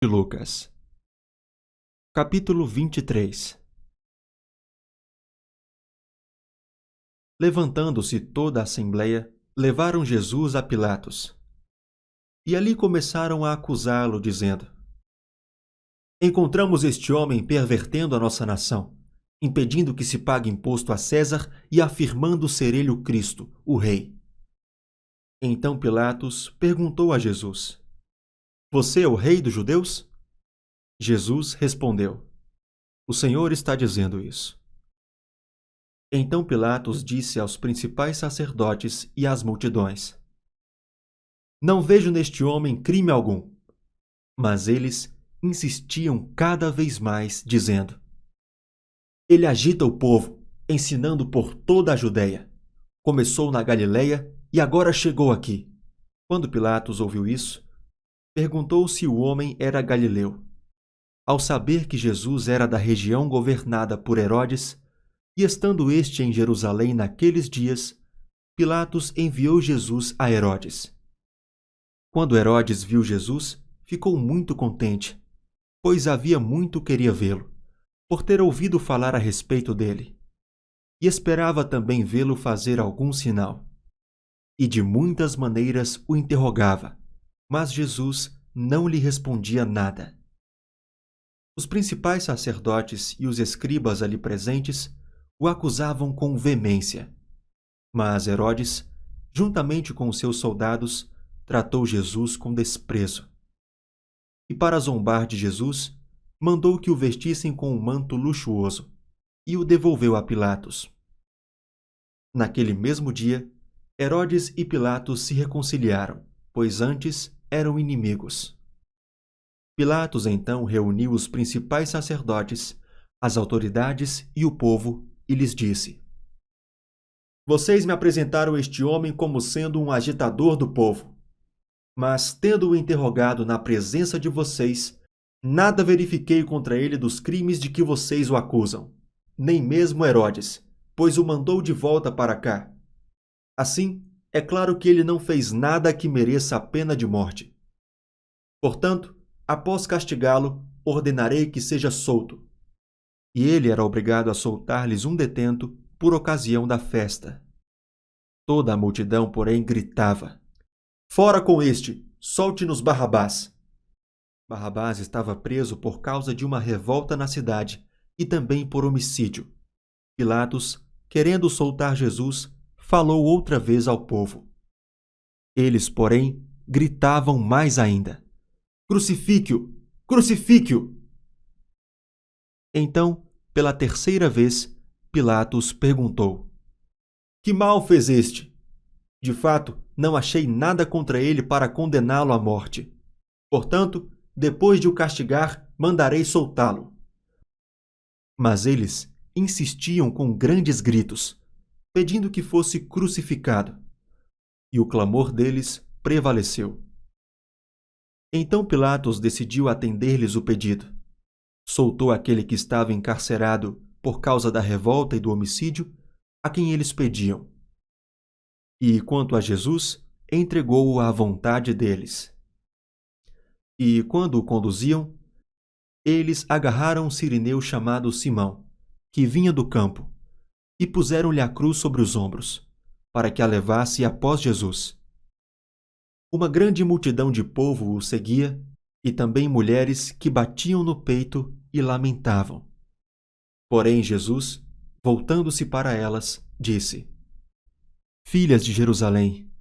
de Lucas. Capítulo 23. Levantando-se toda a assembleia, levaram Jesus a Pilatos. E ali começaram a acusá-lo, dizendo: Encontramos este homem pervertendo a nossa nação, impedindo que se pague imposto a César e afirmando ser ele o Cristo, o Rei. Então Pilatos perguntou a Jesus: Você é o Rei dos judeus? Jesus respondeu: O Senhor está dizendo isso. Então Pilatos disse aos principais sacerdotes e às multidões: Não vejo neste homem crime algum. Mas eles insistiam cada vez mais, dizendo: Ele agita o povo, ensinando por toda a Judéia. Começou na Galileia e agora chegou aqui. Quando Pilatos ouviu isso, perguntou se o homem era galileu. Ao saber que Jesus era da região governada por Herodes, e estando este em Jerusalém naqueles dias, Pilatos enviou Jesus a Herodes. Quando Herodes viu Jesus, ficou muito contente, pois havia muito queria vê-lo, por ter ouvido falar a respeito dele, e esperava também vê-lo fazer algum sinal. E de muitas maneiras o interrogava, mas Jesus não lhe respondia nada. Os principais sacerdotes e os escribas ali presentes o acusavam com veemência. Mas Herodes, juntamente com os seus soldados, tratou Jesus com desprezo. E para zombar de Jesus, mandou que o vestissem com um manto luxuoso e o devolveu a Pilatos. Naquele mesmo dia, Herodes e Pilatos se reconciliaram, pois antes eram inimigos. Pilatos então reuniu os principais sacerdotes, as autoridades e o povo e lhes disse: Vocês me apresentaram este homem como sendo um agitador do povo. Mas, tendo-o interrogado na presença de vocês, nada verifiquei contra ele dos crimes de que vocês o acusam, nem mesmo Herodes, pois o mandou de volta para cá. Assim, é claro que ele não fez nada que mereça a pena de morte. Portanto, após castigá-lo, ordenarei que seja solto. E ele era obrigado a soltar-lhes um detento por ocasião da festa. Toda a multidão, porém, gritava: Fora com este! Solte-nos Barrabás! Barrabás estava preso por causa de uma revolta na cidade e também por homicídio. Pilatos, querendo soltar Jesus, falou outra vez ao povo. Eles, porém, gritavam mais ainda: Crucifique-o! Crucifique-o! Então, pela terceira vez, Pilatos perguntou: Que mal fez este? De fato, não achei nada contra ele para condená-lo à morte. Portanto, depois de o castigar, mandarei soltá-lo. Mas eles insistiam com grandes gritos, pedindo que fosse crucificado. E o clamor deles prevaleceu. Então Pilatos decidiu atender-lhes o pedido. Soltou aquele que estava encarcerado por causa da revolta e do homicídio, a quem eles pediam. E, quanto a Jesus, entregou-o à vontade deles. E, quando o conduziam, eles agarraram um sirineu chamado Simão, que vinha do campo, e puseram-lhe a cruz sobre os ombros, para que a levasse após Jesus. Uma grande multidão de povo o seguia, e também mulheres que batiam no peito e lamentavam. Porém Jesus, voltando-se para elas, disse: Filhas de Jerusalém,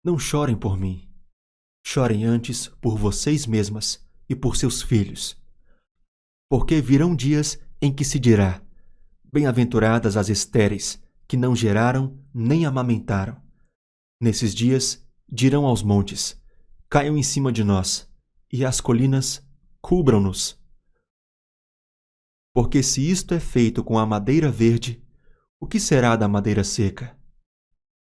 não chorem por mim. Chorem antes por vocês mesmas e por seus filhos. Porque virão dias em que se dirá: Bem-aventuradas as estéreis, que não geraram nem amamentaram. Nesses dias dirão aos montes: Caiam em cima de nós, e às colinas: Cubram-nos. Porque se isto é feito com a madeira verde, o que será da madeira seca?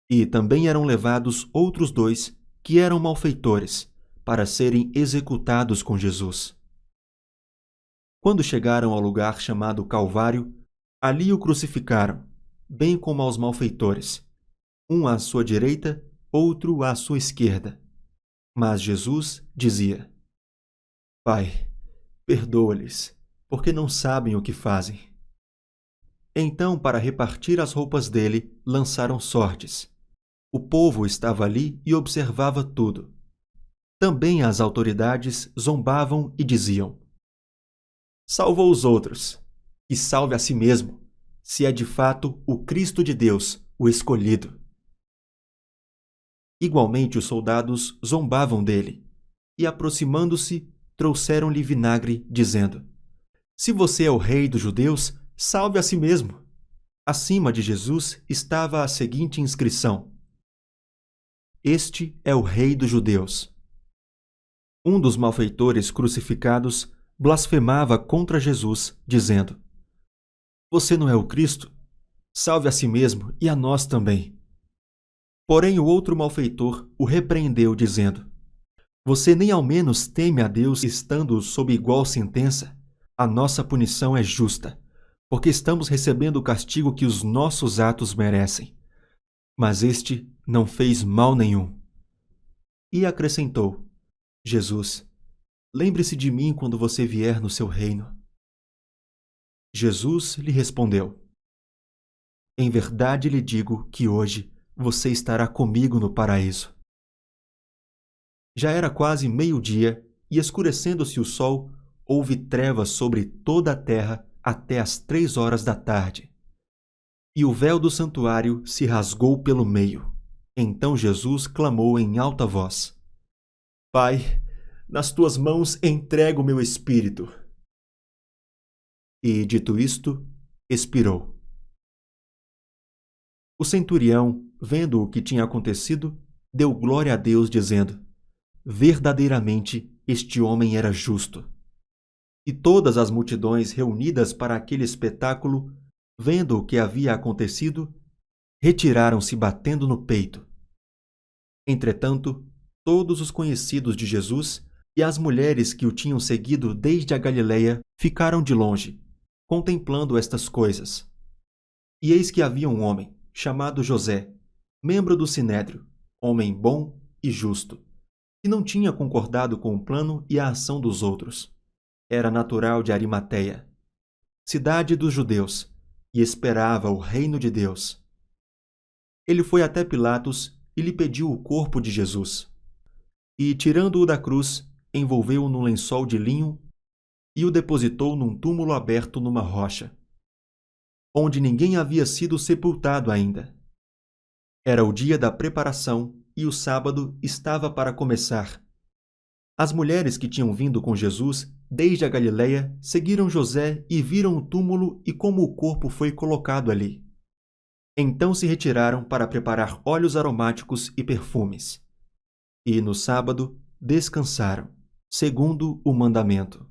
E também eram levados outros 2 que eram malfeitores, para serem executados com Jesus. Quando chegaram ao lugar chamado Calvário, ali o crucificaram, bem como aos malfeitores, um à sua direita, outro à sua esquerda. Mas Jesus dizia: Pai, perdoa-lhes, porque não sabem o que fazem. Então, para repartir as roupas dele, lançaram sortes. O povo estava ali e observava tudo. Também as autoridades zombavam e diziam: salvou os outros, e salve a si mesmo, se é de fato o Cristo de Deus, o escolhido. Igualmente os soldados zombavam dele, e aproximando-se, trouxeram-lhe vinagre, dizendo: se você é o rei dos judeus, salve a si mesmo. Acima de Jesus estava a seguinte inscrição: este é o rei dos judeus. Um dos malfeitores crucificados blasfemava contra Jesus, dizendo: você não é o Cristo? Salve a si mesmo e a nós também. Porém o outro malfeitor o repreendeu, dizendo: você nem ao menos teme a Deus estando sob igual sentença? A nossa punição é justa, porque estamos recebendo o castigo que os nossos atos merecem. Mas este não fez mal nenhum. E acrescentou: Jesus, lembre-se de mim quando você vier no seu reino. Jesus lhe respondeu: em verdade lhe digo que hoje você estará comigo no paraíso. Já era quase meio-dia, e escurecendo-se o sol, houve trevas sobre toda a terra até às 3 horas da tarde. E o véu do santuário se rasgou pelo meio. Então Jesus clamou em alta voz: Pai, nas tuas mãos entrego o meu espírito. E, dito isto, expirou. O centurião, vendo o que tinha acontecido, deu glória a Deus, dizendo: verdadeiramente este homem era justo. E todas as multidões reunidas para aquele espetáculo, vendo o que havia acontecido, retiraram-se batendo no peito. Entretanto, todos os conhecidos de Jesus e as mulheres que o tinham seguido desde a Galileia ficaram de longe, contemplando estas coisas. E eis que havia um homem, chamado José, membro do Sinédrio, homem bom e justo, que não tinha concordado com o plano e a ação dos outros. Era natural de Arimateia, cidade dos judeus, e esperava o reino de Deus. Ele foi até Pilatos e lhe pediu o corpo de Jesus. E, tirando-o da cruz, envolveu-o num lençol de linho e o depositou num túmulo aberto numa rocha, onde ninguém havia sido sepultado ainda. Era o dia da preparação e o sábado estava para começar. As mulheres que tinham vindo com Jesus desde a Galileia seguiram José e viram o túmulo e como o corpo foi colocado ali. Então se retiraram para preparar óleos aromáticos e perfumes. E no sábado descansaram, segundo o mandamento.